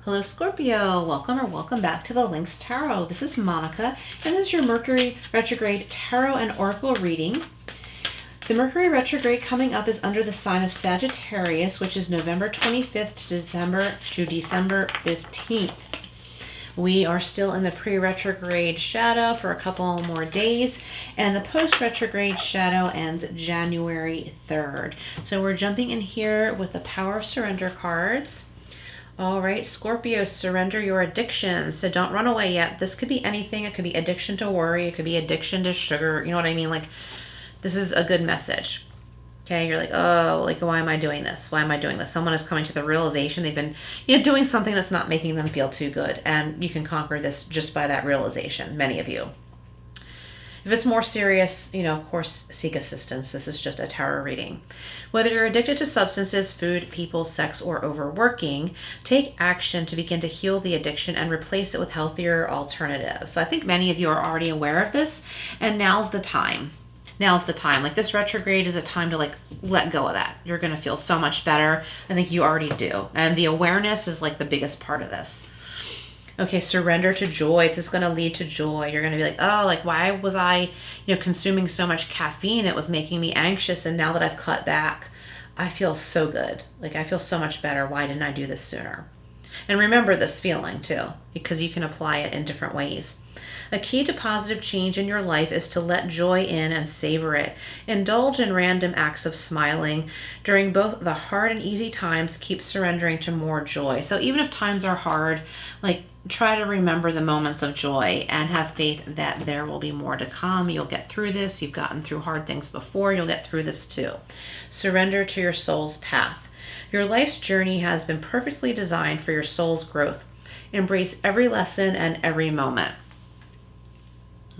Hello Scorpio, welcome or welcome back to the Lynx Tarot. This is Monica, and this is your Mercury Retrograde Tarot and Oracle reading. The Mercury Retrograde coming up is under the sign of Sagittarius, which is November 25th to December 15th. We are still in the pre-retrograde shadow for a couple more days, and the post-retrograde shadow ends January 3rd. So we're jumping in here with the Power of Surrender cards. All right, Scorpio, surrender your addictions. So don't run away yet. This could be anything. It could be addiction to worry. It could be addiction to sugar. You know what I mean? Like, this is a good message. Okay, you're like, oh, like, why am I doing this? Why am I doing this? Someone is coming to the realization they've been, doing something that's not making them feel too good. And you can conquer this just by that realization, many of you. If it's more serious, of course, seek assistance. This is just a tarot reading. Whether you're addicted to substances, food, people, sex, or overworking, take action to begin to heal the addiction and replace it with healthier alternatives. So I think many of you are already aware of this, and now's the time. Now's the time. Like, this retrograde is a time to let go of that. You're going to feel so much better. I think you already do. And the awareness is the biggest part of this. Okay, surrender to joy. This is going to lead to joy. You're going to be like, oh, why was I, consuming so much caffeine? It was making me anxious. And now that I've cut back, I feel so good. I feel so much better. Why didn't I do this sooner? And remember this feeling too, because you can apply it in different ways. A key to positive change in your life is to let joy in and savor it. Indulge in random acts of smiling. During both the hard and easy times, keep surrendering to more joy. So even if times are hard, try to remember the moments of joy and have faith that there will be more to come. You'll get through this. You've gotten through hard things before. You'll get through this too. Surrender to your soul's path. Your life's journey has been perfectly designed for your soul's growth. Embrace every lesson and every moment.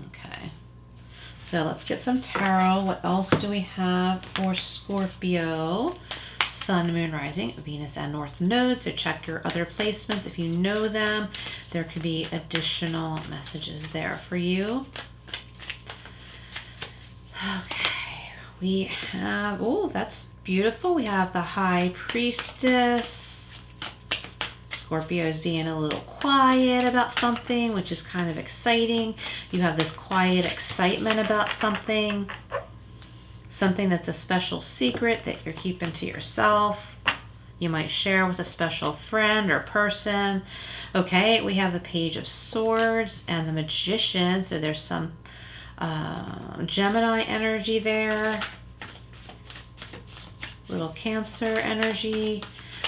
Okay, so let's get some tarot. What else do we have for Scorpio? Sun, Moon, Rising, Venus, and North nodes. So check your other placements if you know them. There could be additional messages there for you. Okay, we have, oh, that's beautiful. We have the High Priestess. Scorpio is being a little quiet about something, which is kind of exciting. You have this quiet excitement about something. Something that's a special secret that you're keeping to yourself. You might share with a special friend or person. Okay, we have the Page of Swords and the Magician. So there's some Gemini energy there. Little Cancer energy.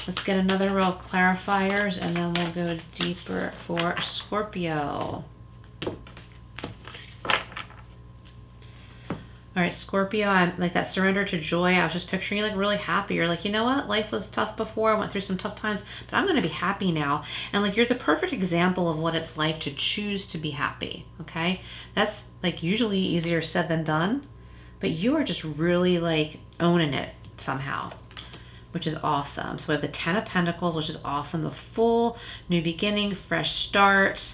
Let's get another row of clarifiers and then we'll go deeper for Scorpio. All right, Scorpio, I'm that surrender to joy. I was just picturing you really happy. You're you know what? Life was tough before. I went through some tough times, but I'm going to be happy now. And you're the perfect example of what it's like to choose to be happy, okay? That's usually easier said than done, but you are just really owning it somehow, which is awesome. So we have the Ten of Pentacles, which is awesome. The full new beginning, fresh start.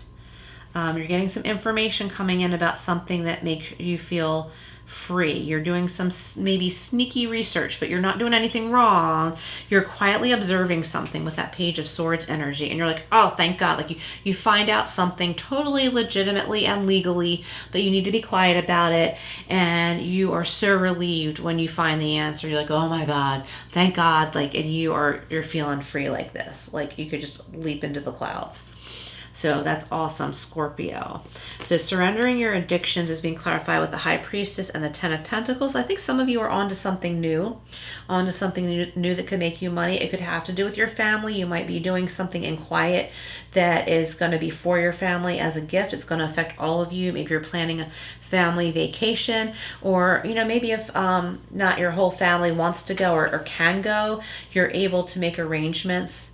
You're getting some information coming in about something that makes you feel free. You're doing some maybe sneaky research, but you're not doing anything wrong. You're quietly observing something with that Page of Swords energy, and you're like, oh, thank God. You find out something totally legitimately and legally, but you need to be quiet about it, and you are so relieved when you find the answer. You're like, oh my God, thank God. And you're feeling free like this. You could just leap into the clouds. So that's awesome, Scorpio. So surrendering your addictions is being clarified with the High Priestess and the Ten of Pentacles. I think some of you are onto something new that could make you money. It could have to do with your family. You might be doing something in quiet that is going to be for your family as a gift. It's going to affect all of you. Maybe you're planning a family vacation, or maybe if not your whole family wants to go or can go, you're able to make arrangements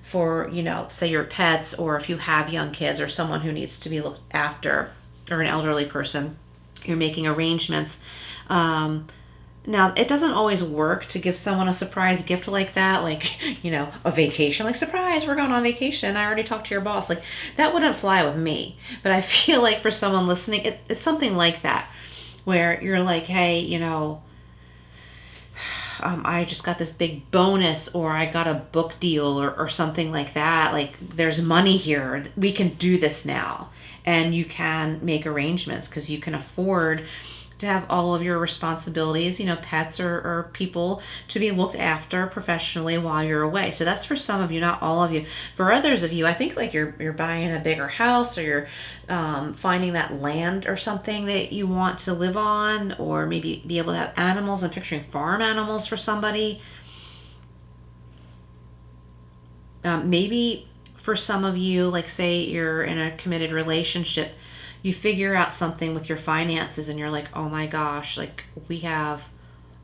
for, say your pets, or if you have young kids or someone who needs to be looked after, or an elderly person, you're making arrangements. Now, it doesn't always work to give someone a surprise gift like that, a vacation, surprise, we're going on vacation. I already talked to your boss. That wouldn't fly with me. But I feel for someone listening, it's something like that, where you're hey, I just got this big bonus, or I got a book deal, or something like that. Like, there's money here. We can do this now. And you can make arrangements because you can afford to have all of your responsibilities, pets or people to be looked after professionally while you're away. So that's for some of you, not all of you. For others of you, I think like you're buying a bigger house, or you're finding that land or something that you want to live on, or maybe be able to have animals. I'm picturing farm animals for somebody. Maybe for some of you, like say you're in a committed relationship, you figure out something with your finances and you're like, oh my gosh, like we have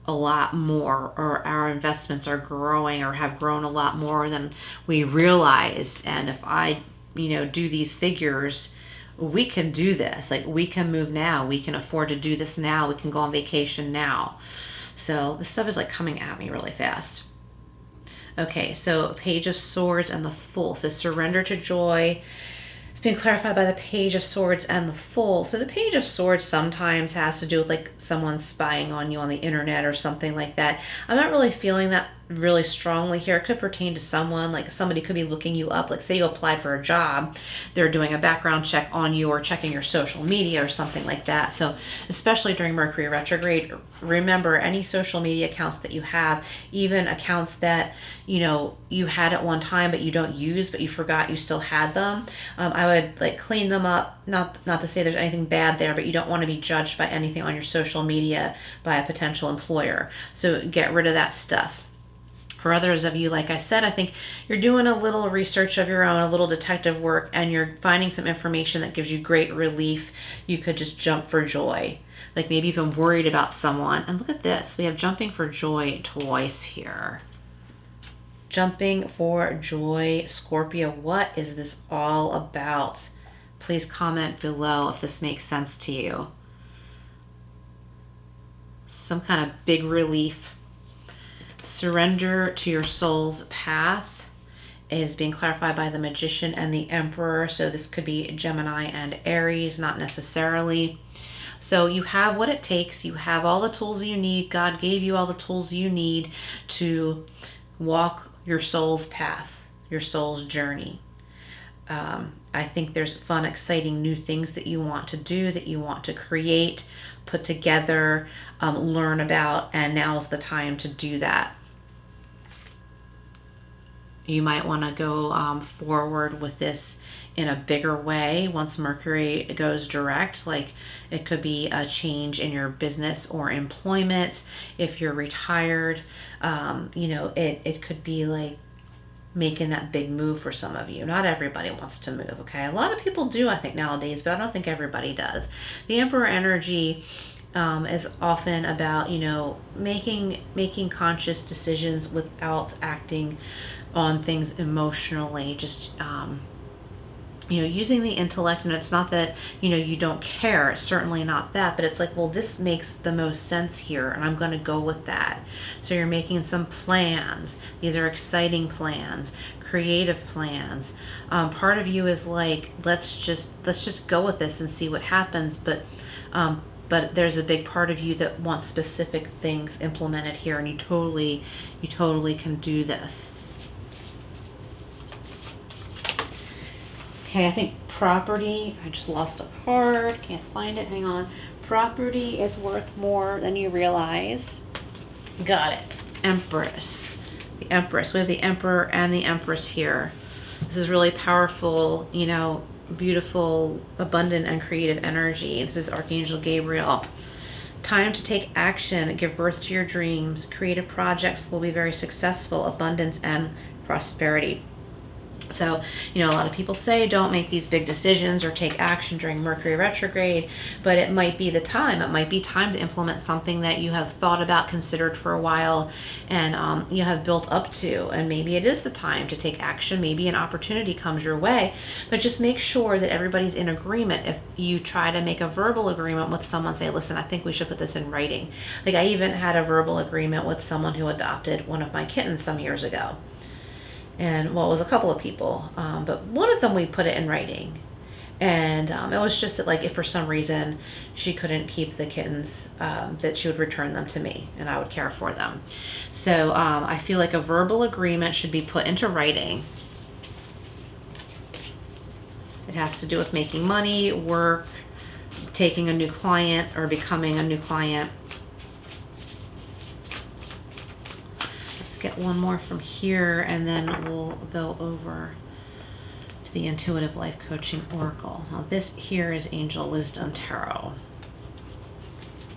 a lot more, or our investments are growing or have grown a lot more than we realized. And if I, do these figures, we can do this. Like, we can move now. We can afford to do this now. We can go on vacation now. So this stuff is like coming at me really fast. Okay, so Page of Swords and the Fool. So surrender to joy. It's being clarified by the Page of Swords and the Fool. So the Page of Swords sometimes has to do with like someone spying on you on the internet or something like that. I'm not really feeling that really strongly here. It could pertain to someone, like somebody could be looking you up. Like say you applied for a job, they're doing a background check on you or checking your social media or something like that. So especially during Mercury retrograde, remember any social media accounts that you have, even accounts that you had at one time but you don't use, but you forgot you still had them. I would like clean them up. Not to say there's anything bad there, but you don't want to be judged by anything on your social media by a potential employer. So get rid of that stuff. For others of you, like I said, I think you're doing a little research of your own, a little detective work, and you're finding some information that gives you great relief. You could just jump for joy. Like maybe you've been worried about someone. And look at this. We have jumping for joy twice here. Jumping for joy, Scorpio. What is this all about? Please comment below if this makes sense to you. Some kind of big relief. Surrender to your soul's path is being clarified by the Magician and the Emperor. So this could be Gemini and Aries, not necessarily. So you have what it takes. You have all the tools you need. God gave you all the tools you need to walk your soul's path, your soul's journey. I think there's fun, exciting new things that you want to do, that you want to create, put together, learn about, and now's the time to do that. You might want to go forward with this in a bigger way once Mercury goes direct. Like it could be a change in your business or employment. If you're retired, it could be like making that big move for some of you. Not everybody wants to move, okay? A lot of people do, I think, nowadays, but I don't think everybody does. The Emperor energy is often about, making conscious decisions without acting on things emotionally, just using the intellect. And it's not that you don't care, it's certainly not that, but it's like, well, this makes the most sense here and I'm going to go with that. So you're making some plans. These are exciting plans, creative plans. Part of you is like, let's just go with this and see what happens, but there's a big part of you that wants specific things implemented here, and you totally can do this. Okay, I think property, I just lost a card, can't find it, hang on. Property is worth more than you realize. Got it. Empress. The Empress. We have the Emperor and the Empress here. This is really powerful, beautiful, abundant, and creative energy. This is Archangel Gabriel. Time to take action, give birth to your dreams. Creative projects will be very successful, abundance and prosperity. So, a lot of people say don't make these big decisions or take action during Mercury retrograde, but it might be the time. It might be time to implement something that you have thought about, considered for a while, and you have built up to. And maybe it is the time to take action. Maybe an opportunity comes your way, but just make sure that everybody's in agreement. If you try to make a verbal agreement with someone, say, listen, I think we should put this in writing. Like I even had a verbal agreement with someone who adopted one of my kittens some years ago. And well, it was a couple of people, but one of them we put it in writing. And it was just that, like, if for some reason she couldn't keep the kittens, that she would return them to me and I would care for them. So I feel like a verbal agreement should be put into writing. It has to do with making money, work, taking a new client, or becoming a new client. Let's get one more from here, and then we'll go over the Intuitive Life Coaching Oracle. Now this here is Angel Wisdom Tarot.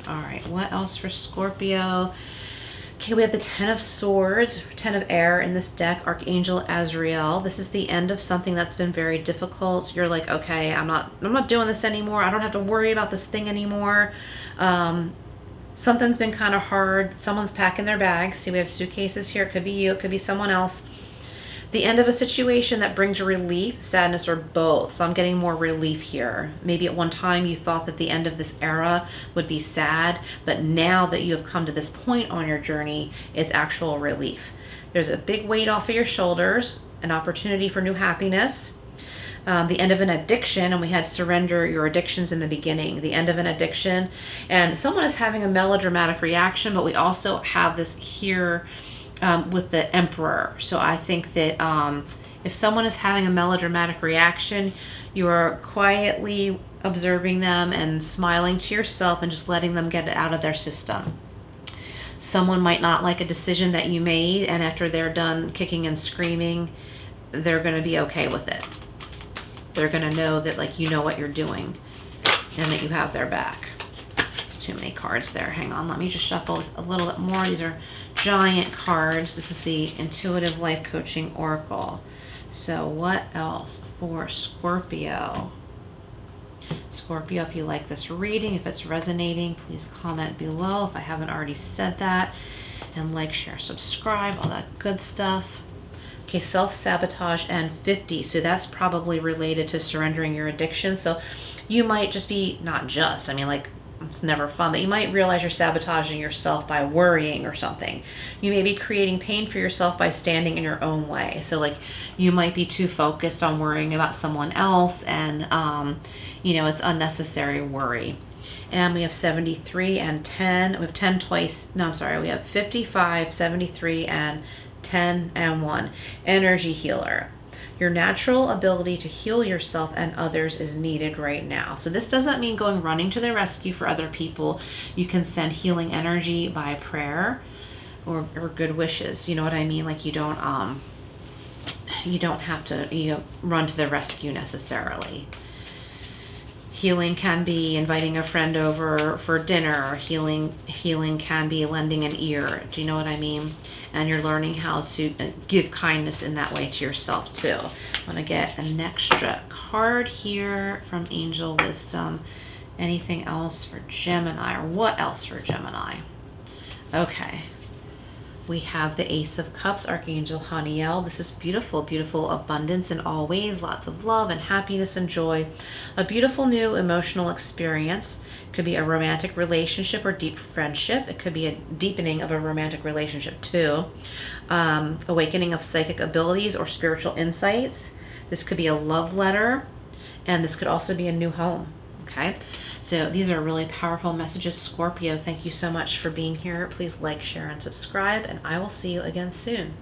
All right, what else for Scorpio? Okay, we have the 10 of Swords, 10 of Air in this deck, Archangel Azrael. This is the end of something that's been very difficult. You're like, okay, I'm not doing this anymore. I don't have to worry about this thing anymore. Something's been kind of hard. Someone's packing their bags. See, we have suitcases here. It could be you, it could be someone else. The end of a situation that brings relief, sadness, or both. So I'm getting more relief here. Maybe at one time you thought that the end of this era would be sad, but now that you have come to this point on your journey, it's actual relief. There's a big weight off of your shoulders, an opportunity for new happiness. The end of an addiction, and we had surrender your addictions in the beginning. The end of an addiction, and someone is having a melodramatic reaction, but we also have this here with the Emperor. So I think that if someone is having a melodramatic reaction, you are quietly observing them and smiling to yourself and just letting them get it out of their system. Someone might not like a decision that you made, and after they're done kicking and screaming, they're going to be okay with it. They're going to know that, like, you know what you're doing and that you have their back. Too many cards there. Hang on, let me just shuffle this a little bit more. These are giant cards. This is the Intuitive Life Coaching Oracle. So what else for Scorpio? Scorpio, if you like this reading, if it's resonating, please comment below if I haven't already said that. And like, share, subscribe, all that good stuff. Okay, self-sabotage and 50. So that's probably related to surrendering your addiction. So you might just be, not just, I mean, like, it's never fun, but you might realize you're sabotaging yourself by worrying or something. You may be creating pain for yourself by standing in your own way. So, like, you might be too focused on worrying about someone else, and you know, it's unnecessary worry. And we have 73 and 10. We have 10 twice. No, I'm sorry. We have 55, 73, and 10 and 1. Energy healer. Your natural ability to heal yourself and others is needed right now. So this doesn't mean going running to the rescue for other people. You can send healing energy by prayer or good wishes. You know what I mean? Like, you don't have to, run to the rescue necessarily. Healing can be inviting a friend over for dinner. Healing can be lending an ear. Do you know what I mean? And you're learning how to give kindness in that way to yourself too. I'm going to get an extra card here from Angel Wisdom. Anything else for Gemini, or what else for Gemini? Okay. We have the Ace of Cups, Archangel Haniel. This is beautiful, beautiful abundance in all ways. Lots of love and happiness and joy. A beautiful new emotional experience. Could be a romantic relationship or deep friendship. It could be a deepening of a romantic relationship too. Awakening of psychic abilities or spiritual insights. This could be a love letter. And this could also be a new home. Okay, so these are really powerful messages. Scorpio, thank you so much for being here. Please like, share, and subscribe, and I will see you again soon.